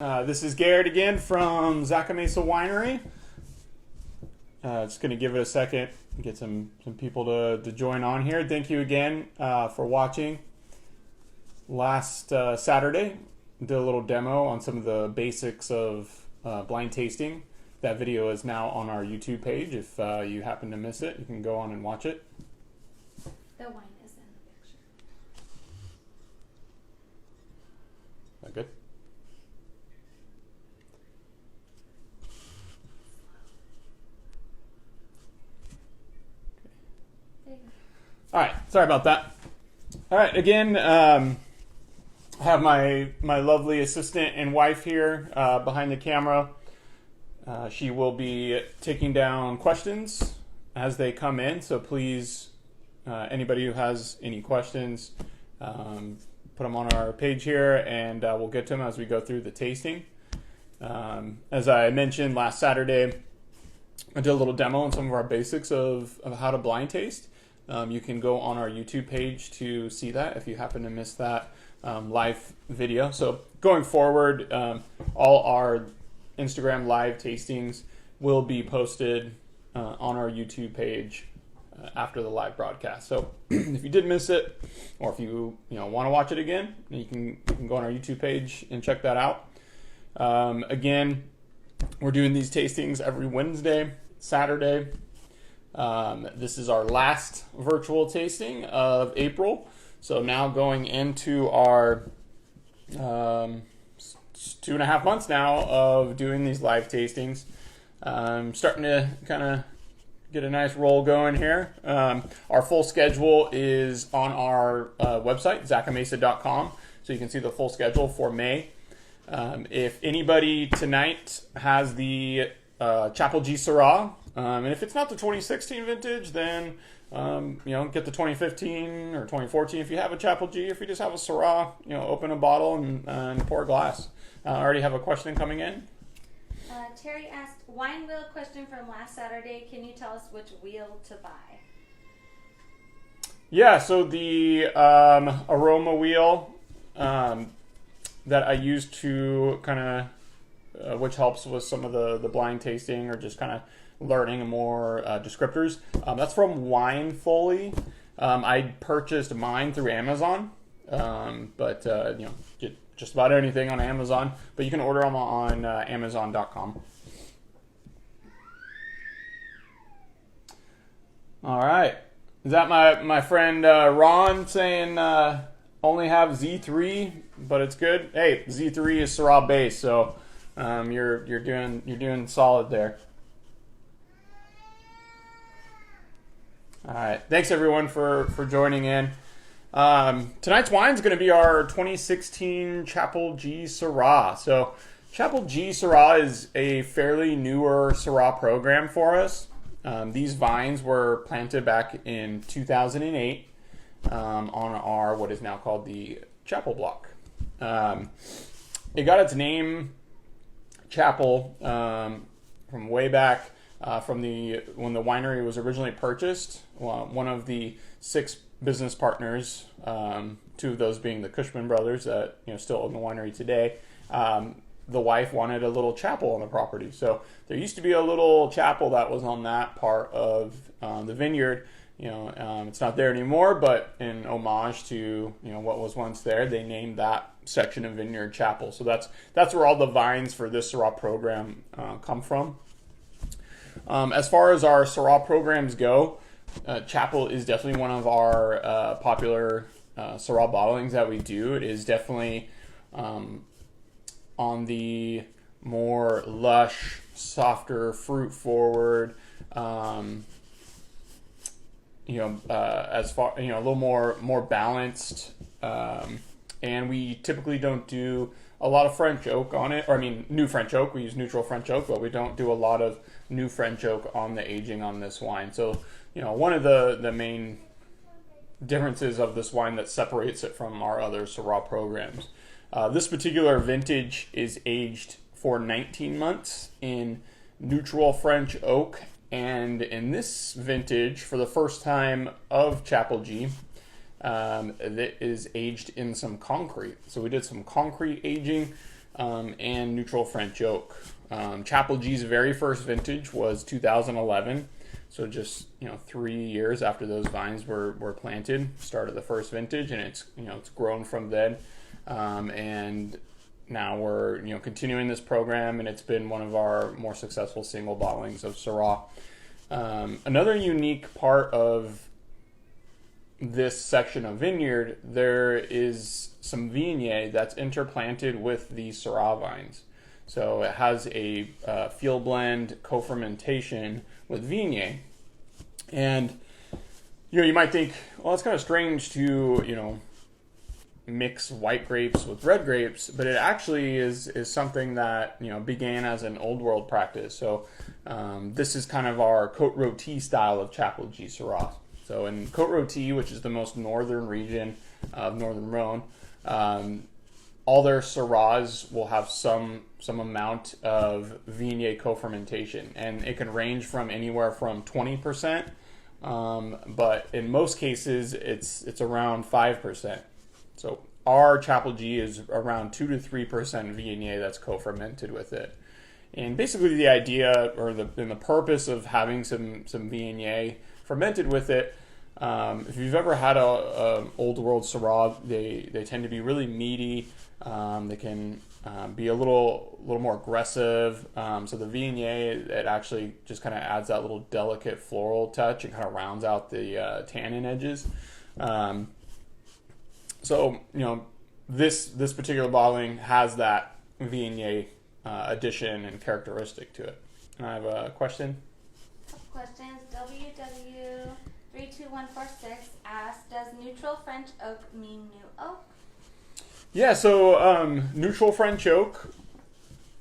This is Garrett again from Syrah Winery. Just going to give it a second, get some people to join on here. Thank you again for watching. Last Saturday, did a little demo on some of the basics of blind tasting. That video is now on our YouTube page. If you happen to miss it, you can go on and watch it. The wine is in the picture. Is that good? All right, sorry about that. All right, again, I have my lovely assistant and wife here behind the camera. She will be taking down questions as they come in, so please, anybody who has any questions, put them on our page here, and we'll get to them as we go through the tasting. As I mentioned last Saturday, I did a little demo on some of our basics of how to blind taste. You can go on our YouTube page to see that if you happen to miss that live video. So going forward, all our Instagram live tastings will be posted on our YouTube page after the live broadcast. So if you did miss it, or if you want to watch it again, you can go on our YouTube page and check that out. Again, we're doing these tastings every Wednesday, Saturday. This is our last virtual tasting of April. So now going into our 2.5 months now of doing these live tastings. Starting to kind of get a nice roll going here. Our full schedule is on our website, zachamesa.com. So you can see the full schedule for May. If anybody tonight has the Chapel G Syrah, and if it's not the 2016 vintage, then get the 2015 or 2014 if you have a Chapel G. If you just have a Syrah, open a bottle and pour a glass. I already have a question coming in. Terry asked, wine wheel question from last Saturday. Can you tell us which wheel to buy? Yeah, so the aroma wheel that I used to kind of, which helps with some of the blind tasting or just kind of learning more descriptors. That's from Wine Foley. I purchased mine through Amazon, but get just about anything on Amazon. But you can order them on Amazon.com. All right, is that my friend Ron saying only have Z3, but it's good? Hey, Z3 is Syrah base, so you're doing solid there. All right, thanks everyone for joining in. Tonight's wine is going to be our 2016 Chapel G Syrah. So Chapel G Syrah is a fairly newer Syrah program for us. These vines were planted back in 2008 on our what is now called the Chapel block. It got its name Chapel from way back when the winery was originally purchased. One of the 6 business partners, 2 of those being the Cushman brothers that still own the winery today, the wife wanted a little chapel on the property. So there used to be a little chapel that was on that part of the vineyard. It's not there anymore, but in homage to what was once there, they named that section of vineyard chapel. So that's where all the vines for this Syrah program come from. As far as our Syrah programs go, Chapel is definitely one of our popular Syrah bottlings that we do. It is definitely on the more lush, softer, fruit-forward, as far a little more balanced, and we typically don't do a lot of French oak on it, new French oak. We use neutral French oak, but we don't do a lot of new French oak on the aging on this wine. So, one of the main differences of this wine that separates it from our other Syrah programs. This particular vintage is aged for 19 months in neutral French oak, and in this vintage, for the first time of Chapel G, that is aged in some concrete. So we did some concrete aging. and neutral French oak. Chapel G's very first vintage was 2011. So just 3 years after those vines were planted, started the first vintage, and it's grown from then, and now we're continuing this program, and it's been one of our more successful single bottlings of Syrah. Another unique part of this section of vineyard, there is some Viognier that's interplanted with the Syrah vines. So it has a field blend co-fermentation with Viognier. And you might think, well, it's kind of strange to mix white grapes with red grapes, but it actually is something that began as an old world practice. So this is kind of our Côte Rôtie style of Chapel G Syrah. So in Côte Rôtie, which is the most northern region of northern Rhone, all their Syrahs will have some amount of Viognier co-fermentation, and it can range from anywhere from 20%, but in most cases it's around 5%. So our Chapel G is around 2 to 3% Viognier that's co-fermented with it. And basically the idea or the purpose of having some Viognier fermented with it, if you've ever had a old world Syrah, they tend to be really meaty. They can be a little more aggressive. So the Viognier, it actually just kind of adds that little delicate floral touch and kind of rounds out the tannin edges. So this particular bottling has that Viognier addition and characteristic to it. And I have a question. Questions. WW32146 asks, does neutral French oak mean new oak? Yeah, so neutral French oak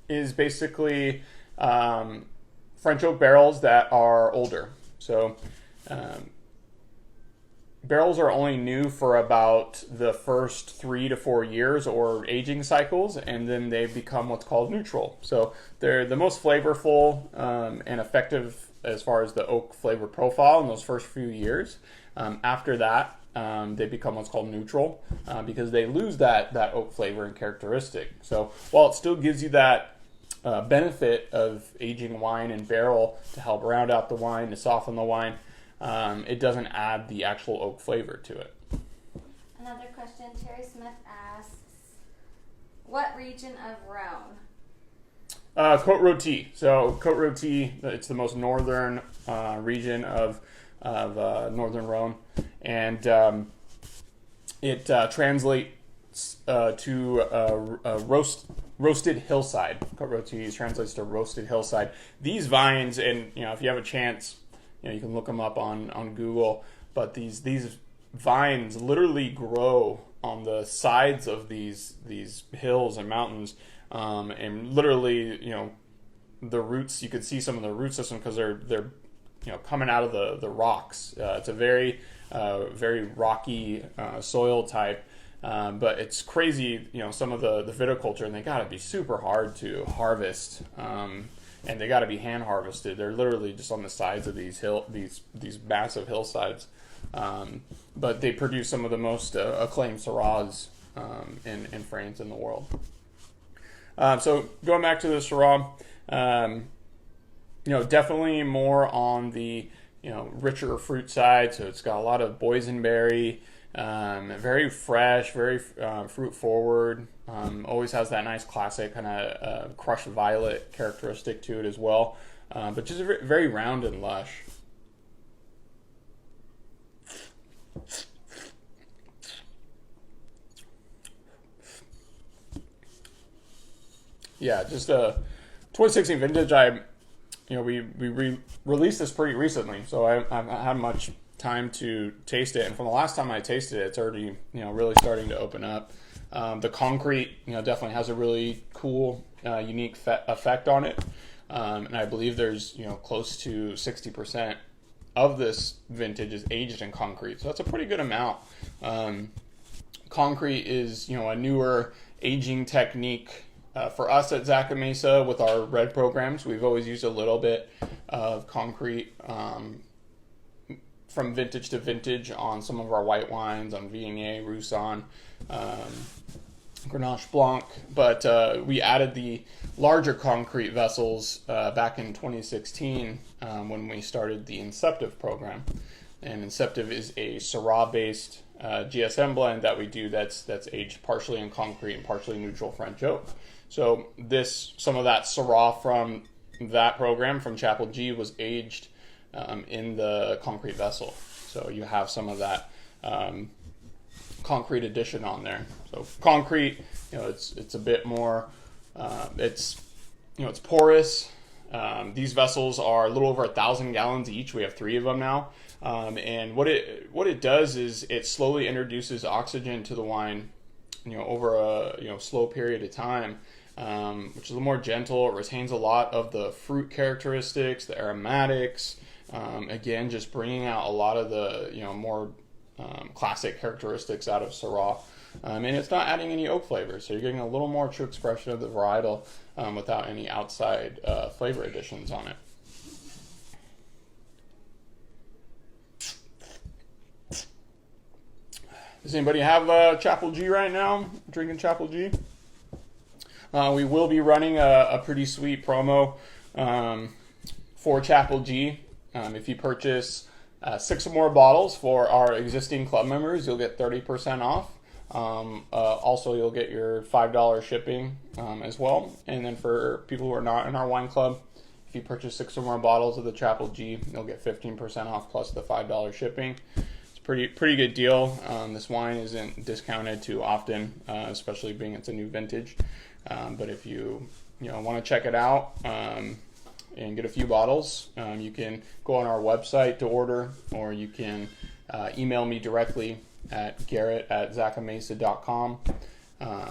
is basically French oak barrels that are older. So barrels are only new for about the first 3 to 4 years or aging cycles, and then they become what's called neutral. So they're the most flavorful and effective as far as the oak flavor profile in those first few years. After that, they become what's called neutral because they lose that oak flavor and characteristic. So while it still gives you that benefit of aging wine in barrel to help round out the wine, to soften the wine, it doesn't add the actual oak flavor to it. Another question, Terry Smith asks, what region of Rhone? Côte Rôtie. So Côte Rôtie, it's the most northern region of northern Rhone, and it translates to roasted hillside. Côte Rôtie translates to roasted hillside. These vines, and if you have a chance, you can look them up on Google, but these vines literally grow on the sides of these hills and mountains, and literally the roots, you could see some of the root system because they're coming out of the rocks. It's a very rocky soil type, but it's crazy. Some of the viticulture, and they got to be super hard to harvest, and they got to be hand harvested. They're literally just on the sides of these massive hillsides, but they produce some of the most acclaimed Syrahs in France and the world. So going back to the Syrah, definitely more on the richer fruit side. So it's got a lot of boysenberry, very fresh, very fruit forward. Always has that nice classic kind of crushed violet characteristic to it as well, but just very round and lush. Yeah, just a 2016 vintage. We released this pretty recently, so I haven't had much time to taste it. And from the last time I tasted it, it's already really starting to open up. The concrete definitely has a really cool, unique effect on it, and I believe there's close to 60% of this vintage is aged in concrete, so that's a pretty good amount. Concrete is a newer aging technique. For us at Zaca Mesa, with our red programs, we've always used a little bit of concrete from vintage to vintage on some of our white wines, on Viognier, Roussanne. Grenache Blanc, but we added the larger concrete vessels back in 2016 when we started the Inceptive program. And Inceptive is a Syrah-based GSM blend that we do that's aged partially in concrete and partially neutral French oak. So some of that Syrah from that program from Chapel G was aged in the concrete vessel. So you have some of that concrete addition on there. So concrete, it's a bit more, it's porous. These vessels are a little over 1,000 gallons each. We have 3 of them now. And what it does is it slowly introduces oxygen to the wine, over a slow period of time, which is a little more gentle. It retains a lot of the fruit characteristics, the aromatics. Again, just bringing out a lot of the more classic characteristics out of Syrah. And it's not adding any oak flavor, so you're getting a little more true expression of the varietal without any outside flavor additions on it. Does anybody have Chapel G right now? Drinking Chapel G? We will be running a pretty sweet promo for Chapel G. If you purchase 6 or more bottles for our existing club members, you'll get 30% off. Also, you'll get your $5 shipping as well. And then for people who are not in our wine club, if you purchase 6 or more bottles of the Chapel G, you'll get 15% off plus the $5 shipping. Pretty good deal. This wine isn't discounted too often, especially being it's a new vintage. But if you want to check it out and get a few bottles, you can go on our website to order, or you can email me directly at garrett@zacamesa.com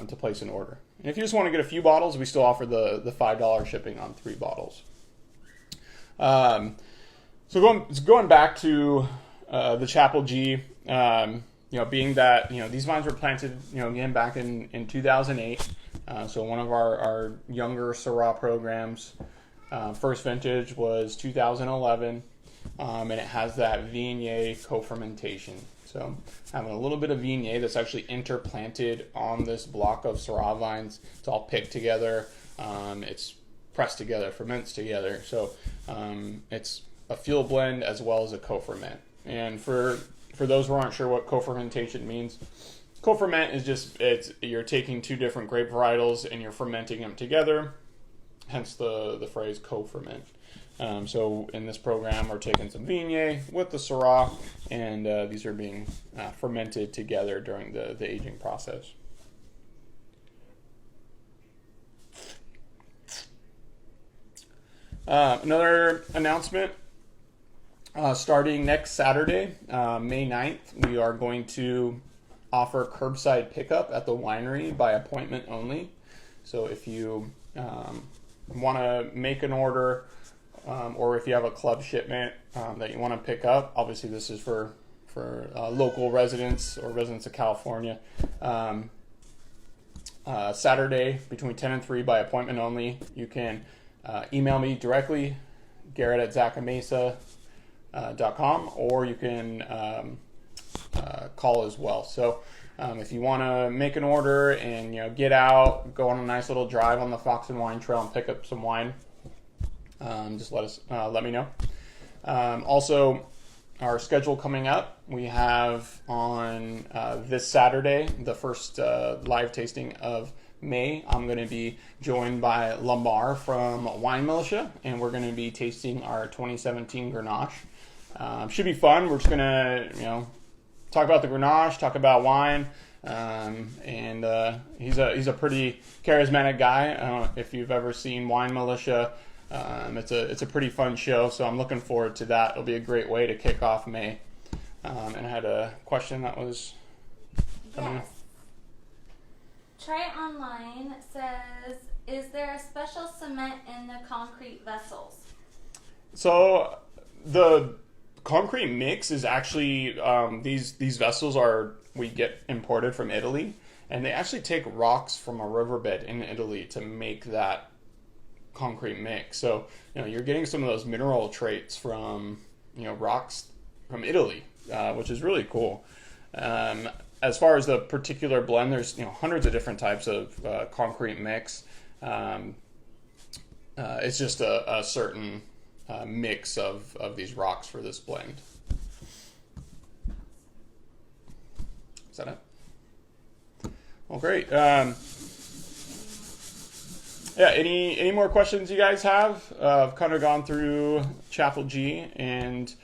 to place an order. And if you just want to get a few bottles, we still offer the $5 shipping on 3 bottles. So going back to the Chapel G, being that these vines were planted again back in 2008, so one of our younger Syrah programs. First vintage was 2011, and it has that Viognier co-fermentation. So having a little bit of Viognier that's actually interplanted on this block of Syrah vines. It's all picked together. It's pressed together, ferments together. So it's a field blend as well as a co-ferment. And for those who aren't sure what co-fermentation means, co-ferment is you're taking 2 different grape varietals and you're fermenting them together, hence the phrase co-ferment. So in this program, we're taking some Viognier with the Syrah, and these are being fermented together during the aging process. Another announcement. Starting next Saturday, May 9th, we are going to offer curbside pickup at the winery by appointment only. So if you want to make an order, or if you have a club shipment that you want to pick up, obviously this is for local residents or residents of California. Saturday between 10 and 3 by appointment only. You can email me directly, garrett@zacamesa.com, or you can call as well. So if you want to make an order and get out, go on a nice little drive on the Fox and Wine Trail and pick up some wine, just let me know. Also, our schedule coming up, we have on this Saturday, the first live tasting of May. I'm going to be joined by Lamar from Wine Militia, and we're going to be tasting our 2017 Grenache. Should be fun. We're just going to, talk about the Grenache, talk about wine, and he's a pretty charismatic guy. I don't know if you've ever seen Wine Militia. It's a pretty fun show, so I'm looking forward to that. It'll be a great way to kick off May. And I had a question that was coming. Yes. Try It Online says, is there a special cement in the concrete vessels? So the concrete mix is actually these vessels we get imported from Italy, and they actually take rocks from a riverbed in Italy to make that concrete mix. So you're getting some of those mineral traits from rocks from Italy, which is really cool. as far as the particular blend, there's hundreds of different types of concrete mix. It's just a certain mix of these rocks for this blend. Is that it? Well, great. Yeah. Any more questions you guys have? I've kind of gone through Chapel G, and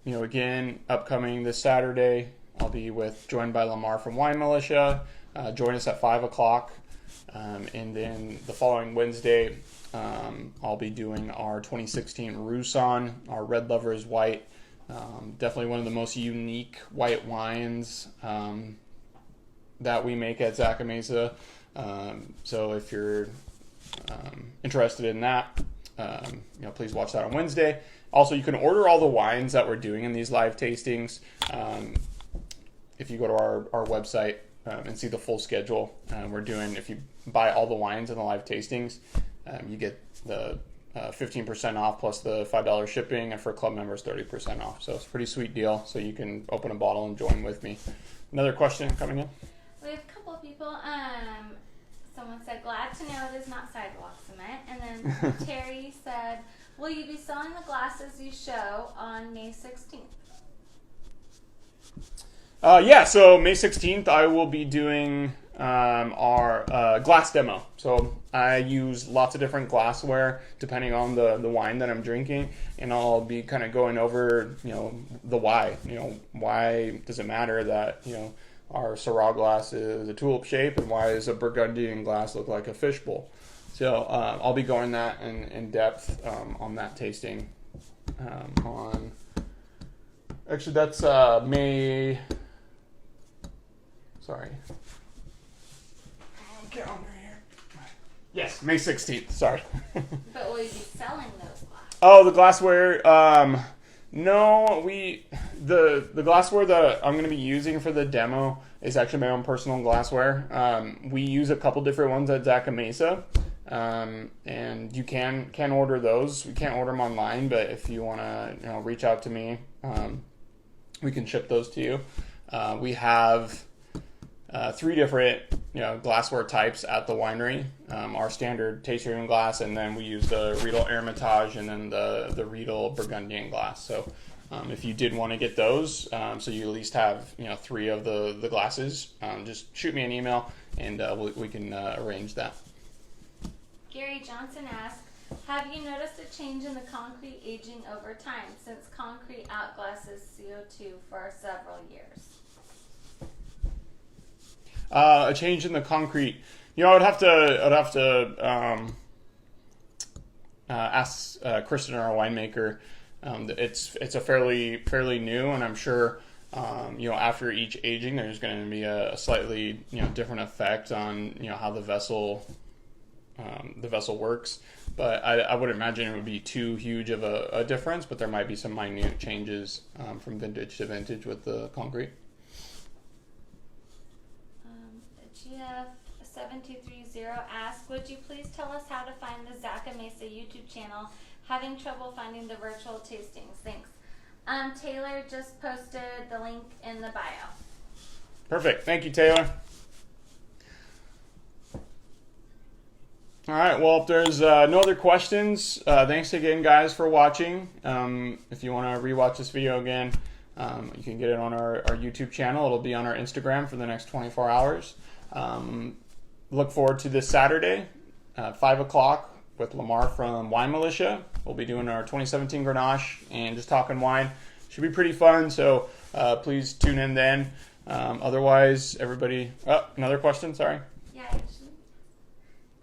again, upcoming this Saturday, I'll be joined by Lamar from Wine Militia. Join us at 5:00, and then the following Wednesday, I'll be doing our 2016 Roussan, our Red Lover's White. Definitely one of the most unique white wines that we make at Zaca Mesa. So if you're interested in that, please watch that on Wednesday. Also, you can order all the wines that we're doing in these live tastings. If you go to our website and see the full schedule, if you buy all the wines in the live tastings, you get the 15% off plus the $5 shipping, and for club members 30% off. So it's a pretty sweet deal. So you can open a bottle and join with me. Another question coming in. We have a couple of people. Someone said, glad to know it is not sidewalk cement. And then Terry said, will you be selling the glasses you show on May 16th? Yeah, so May 16th, I will be doing our glass demo. So I use lots of different glassware depending on the wine that I'm drinking, and I'll be kind of going over, the why. Why does it matter that, our Syrah glass is a tulip shape, and why does a Burgundian glass look like a fishbowl? So I'll be going that in depth on that tasting actually that's May. Sorry. Calendar here. Yes, May 16th. Sorry. But will you be selling those glasses? Oh, the glassware. No, the glassware that I'm going to be using for the demo is actually my own personal glassware. We use a couple different ones at Zaca Mesa, and you can order those. We can't order them online, but if you want to reach out to me, we can ship those to you. We have 3 different glassware types at the winery. Our standard tasting room glass, and then we use the Riedel Hermitage, and then the Riedel Burgundian glass. So if you did want to get those, so you at least have 3 of the glasses, just shoot me an email, and we can arrange that. Gary Johnson asked, have you noticed a change in the concrete aging over time, since concrete outglasses CO2 for several years? A change in the concrete. I would have to ask Kristen, our winemaker. It's a fairly new, and I'm sure after each aging, there's going to be a slightly different effect on how the vessel works. But I would imagine it would be too huge of a difference. But there might be some minute changes from vintage to vintage with the concrete. GF7230 asked, would you please tell us how to find the Zaca Mesa YouTube channel? Having trouble finding the virtual tastings. Thanks. Taylor just posted the link in the bio. Perfect. Thank you, Taylor. All right. Well, if there's no other questions, thanks again, guys, for watching. If you want to rewatch this video again, you can get it on our YouTube channel. It'll be on our Instagram for the next 24 hours. Look forward to this Saturday at 5:00 with Lamar from Wine Militia. We'll be doing our 2017 Grenache and just talking wine. Should be pretty fun, so please tune in then. Otherwise, everybody... Oh, another question? Sorry. Yeah, actually.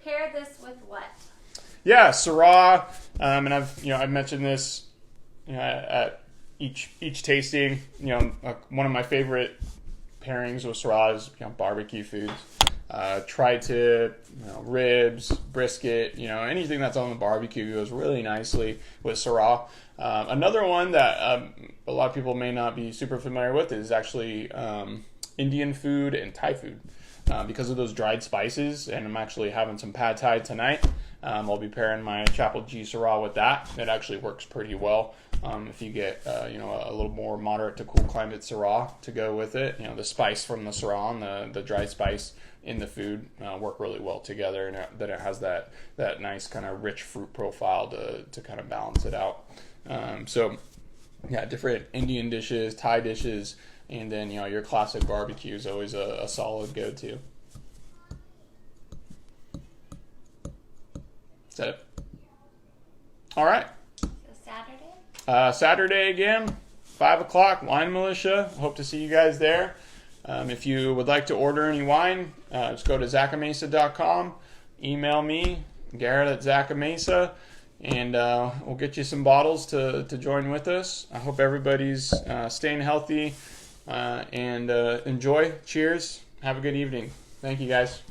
Pair this with what? Yeah, Syrah, and I've mentioned this at each tasting. One of my favorite pairings with Syrah is barbecue foods. Try to ribs, brisket, anything that's on the barbecue goes really nicely with Syrah. Another one that a lot of people may not be super familiar with is actually Indian food and Thai food. Because of those dried spices, and I'm actually having some pad Thai tonight. I'll be pairing my Chapel G Syrah with that. It actually works pretty well. If you get a little more moderate to cool climate Syrah to go with it, the spice from the Syrah and the dry spice in the food work really well together, and then it has that nice kind of rich fruit profile to kind of balance it out. So yeah, different Indian dishes, Thai dishes, and then your classic barbecue is always a solid go-to. Is that it? All right. So Saturday? Saturday again, 5 o'clock, Wine Militia. Hope to see you guys there. If you would like to order any wine, just go to zacamesa.com. Email me, Garrett at Zacamesa, and we'll get you some bottles to join with us. I hope everybody's staying healthy and enjoy. Cheers. Have a good evening. Thank you, guys.